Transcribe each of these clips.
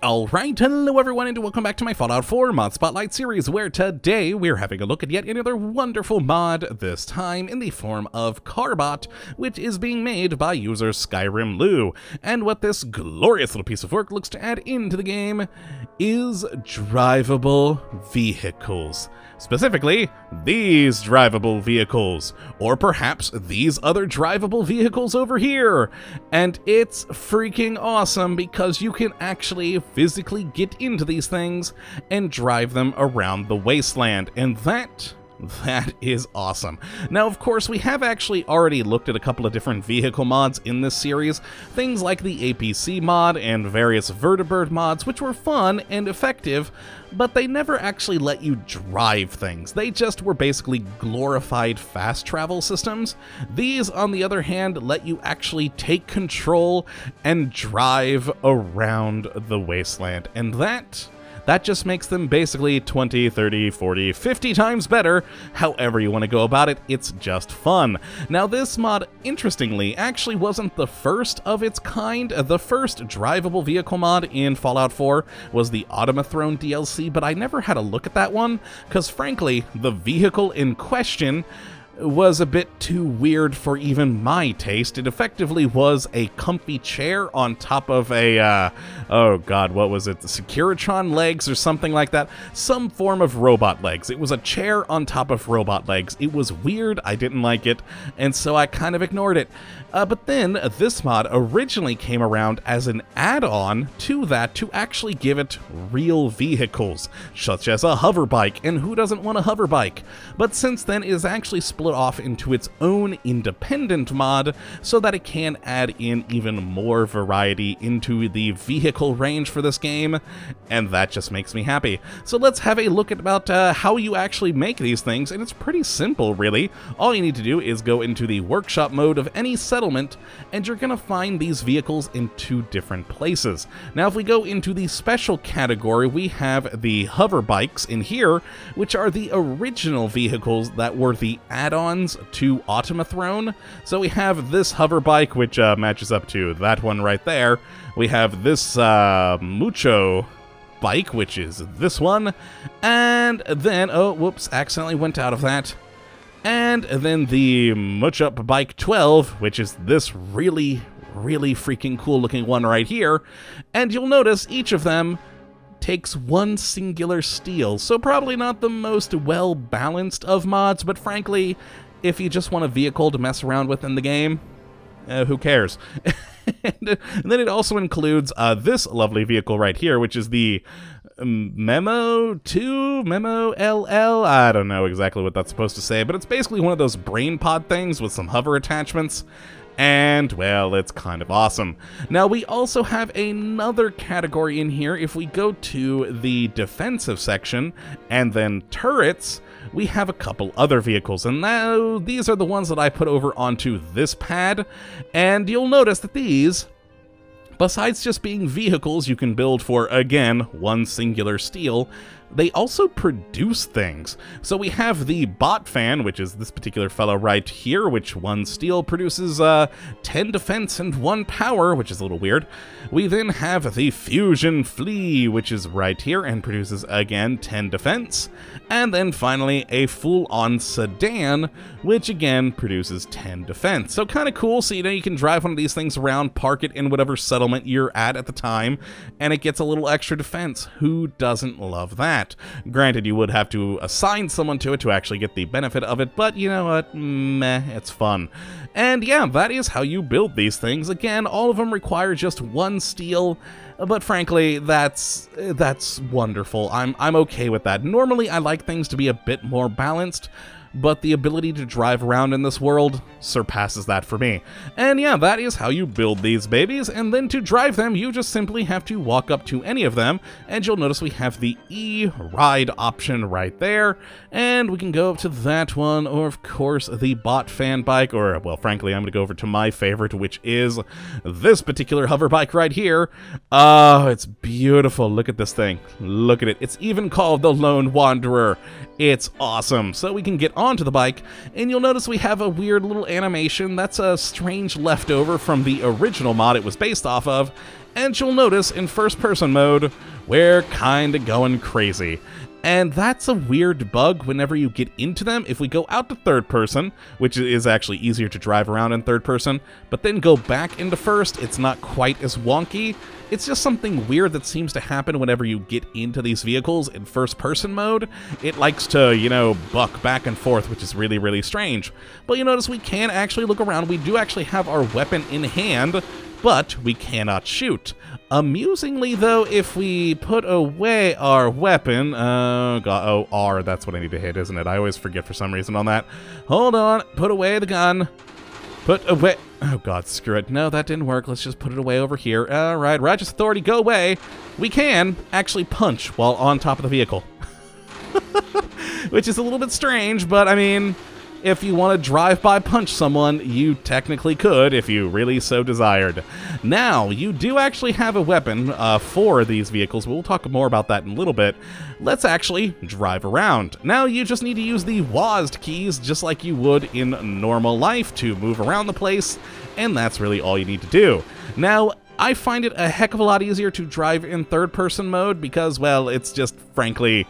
Alright, hello everyone and welcome back to my Fallout 4 Mod Spotlight series, where today we're having a look at yet another wonderful mod, this time in the form of Carbot, which is being made by user Skyrim Lou. And what this glorious little piece of work looks to add into the game is drivable vehicles. Specifically, these drivable vehicles, or perhaps these other drivable vehicles over here. And it's freaking awesome because you can actually physically get into these things and drive them around the wasteland, and that is awesome. Now, of course, we have actually already looked at a couple of different vehicle mods in this series, things like the APC mod and various Vertibird mods, which were fun and effective, but they never actually let you drive things. They just were basically glorified fast travel systems. These, on the other hand, let you actually take control and drive around the wasteland, and that just makes them basically 20, 30, 40, 50 times better. However you want to go about it, it's just fun. Now, this mod, interestingly, actually wasn't the first of its kind. The first drivable vehicle mod in Fallout 4 was the Automathrone DLC, but I never had a look at that one, because frankly, the vehicle in question was a bit too weird for even my taste. It effectively was a comfy chair on top of a, oh god, what was it? The Securitron legs or something like that? Some form of robot legs. It was a chair on top of robot legs. It was weird, I didn't like it, and so I kind of ignored it. But then, this mod originally came around as an add-on to that to actually give it real vehicles, such as a hover bike, and who doesn't want a hover bike? But since then, it is actually split off into its own independent mod so that it can add in even more variety into the vehicle range for this game, and that just makes me happy. So let's have a look at about how you actually make these things, and it's pretty simple, really. All you need to do is go into the workshop mode of any settlement, and you're gonna find these vehicles in two different places. Now, if we go into the special category, we have the hover bikes in here, which are the original vehicles that were the add-ons to Automathrone. So we have this hover bike, which matches up to that one right there. We have this Mucho bike, which is this one, and then, oh, whoops, accidentally went out of that. And then the Muchup Bike 12, which is this really freaking cool looking one right here. And you'll notice each of them takes one singular steel, so probably not the most well-balanced of mods, but frankly, if you just want a vehicle to mess around with in the game, who cares? And then it also includes this lovely vehicle right here, which is the Memo LL, I don't know exactly what that's supposed to say, but it's basically one of those brain pod things with some hover attachments, and, well, it's kind of awesome. Now, we also have another category in here. If we go to the defensive section, and then turrets, we have a couple other vehicles, and now these are the ones that I put over onto this pad, and you'll notice that these, besides just being vehicles you can build for, again, one singular steel, they also produce things. So we have the bot fan, which is this particular fellow right here, which one steel produces 10 defense and 1 power, which is a little weird. We then have the fusion flea, which is right here and produces, again, 10 defense. And then finally a full-on sedan, which again produces 10 defense. So kind of cool. So, you know, you can drive one of these things around, park it in whatever settlement you're at the time, and it gets a little extra defense. Who doesn't love that? Granted, you would have to assign someone to it to actually get the benefit of it, but you know what? Meh, it's fun. And yeah, that is how you build these things. Again, all of them require just one steel, but frankly, that's wonderful. I'm okay with that. Normally, I like things to be a bit more balanced, but the ability to drive around in this world surpasses that for me. And yeah, that is how you build these babies, and then to drive them, you just simply have to walk up to any of them, and you'll notice we have the E-Ride option right there, and we can go up to that one, or of course, the bot fan bike, or, well, frankly, I'm gonna go over to my favorite, which is this particular hover bike right here. Oh, it's beautiful. Look at this thing. Look at it. It's even called the Lone Wanderer. It's awesome. So we can get on onto the bike, and you'll notice we have a weird little animation that's a strange leftover from the original mod it was based off of, and you'll notice in first-person mode, we're kinda going crazy. And that's a weird bug whenever you get into them. If we go out to third person, which is actually easier to drive around in third person, but then go back into first, it's not quite as wonky. It's just something weird that seems to happen whenever you get into these vehicles in first person mode. It likes to, you know, buck back and forth, which is really, really strange. But you notice we can actually look around. We do actually have our weapon in hand, but we cannot shoot. Amusingly, though, if we put away our weapon, R, that's what I need to hit, isn't it? I always forget for some reason on that. Hold on, put away the gun. Put away, oh god, screw it. No, that didn't work. Let's just put it away over here. All right, Righteous Authority, go away. We can actually punch while on top of the vehicle. Which is a little bit strange, but I mean, if you want to drive-by punch someone, you technically could if you really so desired. Now, you do actually have a weapon for these vehicles. We'll talk more about that in a little bit. Let's actually drive around. Now, you just need to use the WASD keys just like you would in normal life to move around the place, and that's really all you need to do. Now, I find it a heck of a lot easier to drive in third-person mode because, well, it's just, frankly,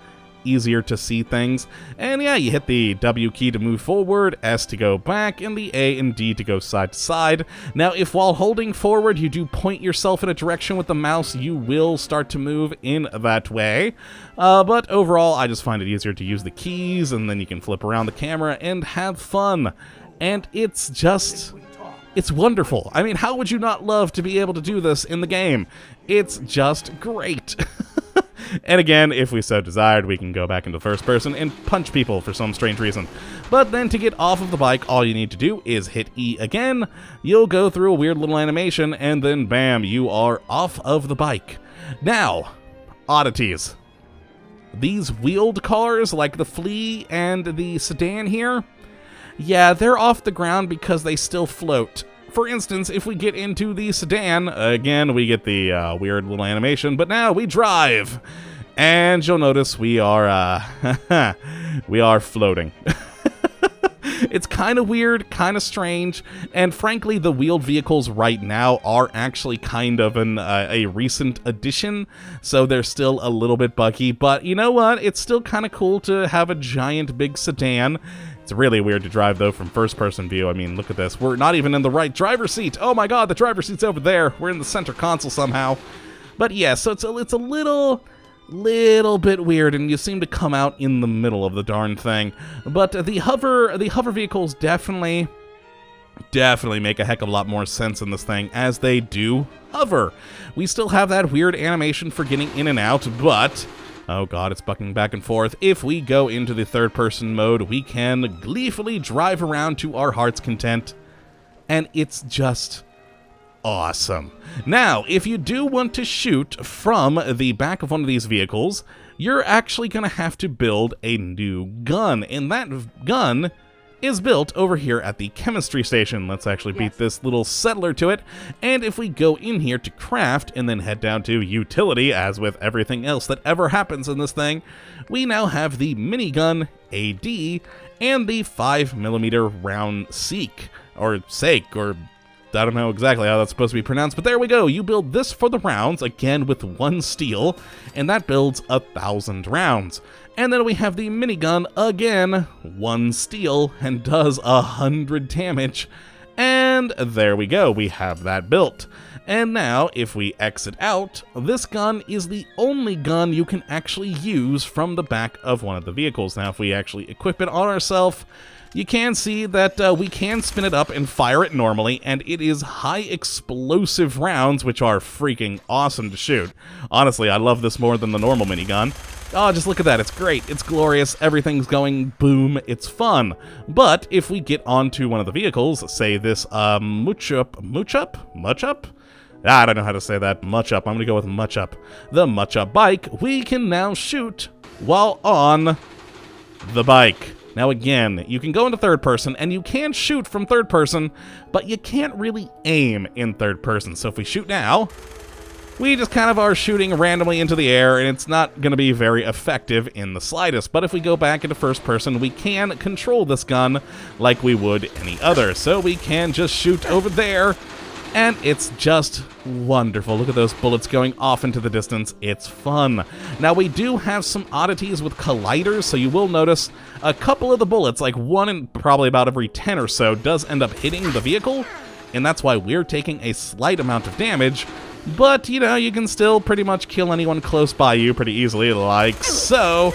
easier to see things. And yeah, you hit the W key to move forward, S to go back, and the A and D to go side to side. Now, if while holding forward you do point yourself in a direction with the mouse, you will start to move in that way. But overall, I just find it easier to use the keys, and then you can flip around the camera and have fun. And it's just, it's wonderful. I mean, how would you not love to be able to do this in the game? It's just great. And again, if we so desired, we can go back into first person and punch people for some strange reason. But then to get off of the bike, all you need to do is hit E again. You'll go through a weird little animation, and then bam, you are off of the bike. Now, oddities. These wheeled cars, like the Flea and the sedan here, yeah, they're off the ground because they still float. For instance, if we get into the sedan, again, we get the weird little animation, but now we drive. And you'll notice we are, we are floating. It's kind of weird, kind of strange, and frankly, the wheeled vehicles right now are actually kind of a recent addition, so they're still a little bit buggy, but you know what? It's still kind of cool to have a giant, big sedan. It's really weird to drive, though, from first-person view. I mean, look at this. We're not even in the right driver's seat. Oh my god, the driver's seat's over there. We're in the center console somehow. But yeah, so it's a little bit weird, and you seem to come out in the middle of the darn thing. But the hover vehicles definitely make a heck of a lot more sense in this thing, as they do hover. We still have that weird animation for getting in and out, but oh god, it's bucking back and forth. If we go into the third-person mode, we can gleefully drive around to our heart's content, and it's just awesome. Now, if you do want to shoot from the back of one of these vehicles, you're actually going to have to build a new gun, and that gun is built over here at the chemistry station. Let's actually beat this little settler to it, and if we go in here to craft and then head down to utility, as with everything else that ever happens in this thing, we now have the minigun AD and the 5mm round sake, or I don't know exactly how that's supposed to be pronounced, but there we go. You build this for the rounds, again with 1 steel, and that builds 1,000 rounds. And then we have the minigun, again, 1 steel, and does 100 damage. And there we go, we have that built. And now, if we exit out, this gun is the only gun you can actually use from the back of one of the vehicles. Now, if we actually equip it on ourselves, you can see that we can spin it up and fire it normally, and it is high explosive rounds, which are freaking awesome to shoot. Honestly, I love this more than the normal minigun. Oh, just look at that. It's great. It's glorious. Everything's going boom. It's fun. But if we get onto one of the vehicles, say this much up? I don't know how to say that. Much up. I'm going to go with much up. The much up bike, we can now shoot while on the bike. Now again, you can go into third person, and you can shoot from third person, but you can't really aim in third person. So if we shoot now, we just kind of are shooting randomly into the air, and it's not going to be very effective in the slightest. But if we go back into first person, we can control this gun like we would any other. So we can just shoot over there, and it's just wonderful. Look at those bullets going off into the distance. It's fun. Now, we do have some oddities with colliders, so you will notice a couple of the bullets, like one in probably about every 10 or so, does end up hitting the vehicle, and that's why we're taking a slight amount of damage. But, you know, you can still pretty much kill anyone close by you pretty easily, like so,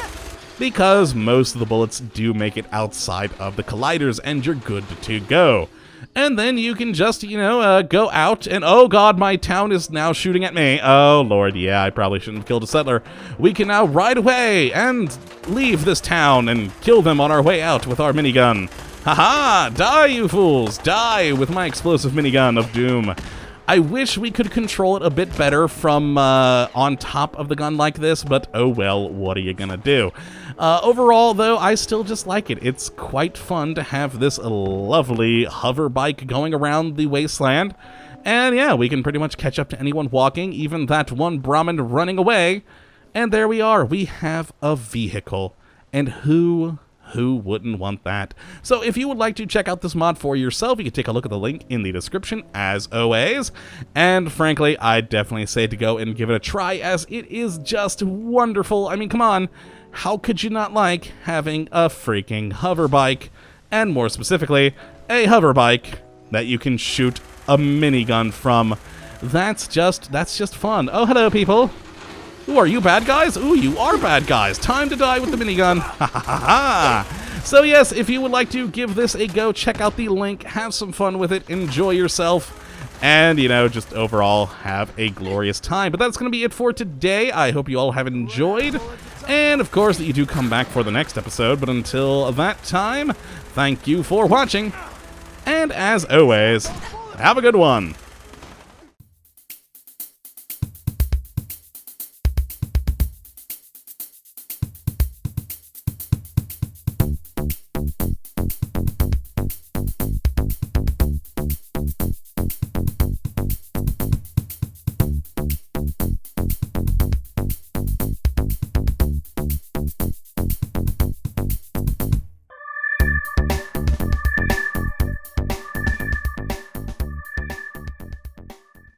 because most of the bullets do make it outside of the colliders, and you're good to go. And then you can just, you know, go out, and oh god, my town is now shooting at me. Oh lord, yeah, I probably shouldn't have killed a settler. We can now ride away and leave this town and kill them on our way out with our minigun. Haha, die you fools, die with my explosive minigun of doom. I wish we could control it a bit better from on top of the gun like this, but oh well, what are you gonna do? Overall, though, I still just like it. It's quite fun to have this lovely hover bike going around the wasteland. And yeah, we can pretty much catch up to anyone walking, even that one Brahmin running away. And there we are. We have a vehicle. And who wouldn't want that? So if you would like to check out this mod for yourself, you can take a look at the link in the description, as always. And frankly, I'd definitely say to go and give it a try, as it is just wonderful. I mean, come on. How could you not like having a freaking hover bike? And more specifically, a hover bike that you can shoot a minigun from. That's just fun. Oh, hello, people. Ooh, are you bad guys? Ooh, you are bad guys. Time to die with the minigun. Ha ha ha ha. So yes, if you would like to give this a go, check out the link, have some fun with it, enjoy yourself, and, you know, just overall have a glorious time. But that's going to be it for today. I hope you all have enjoyed, and of course that you do come back for the next episode. But until that time, thank you for watching, and as always, have a good one.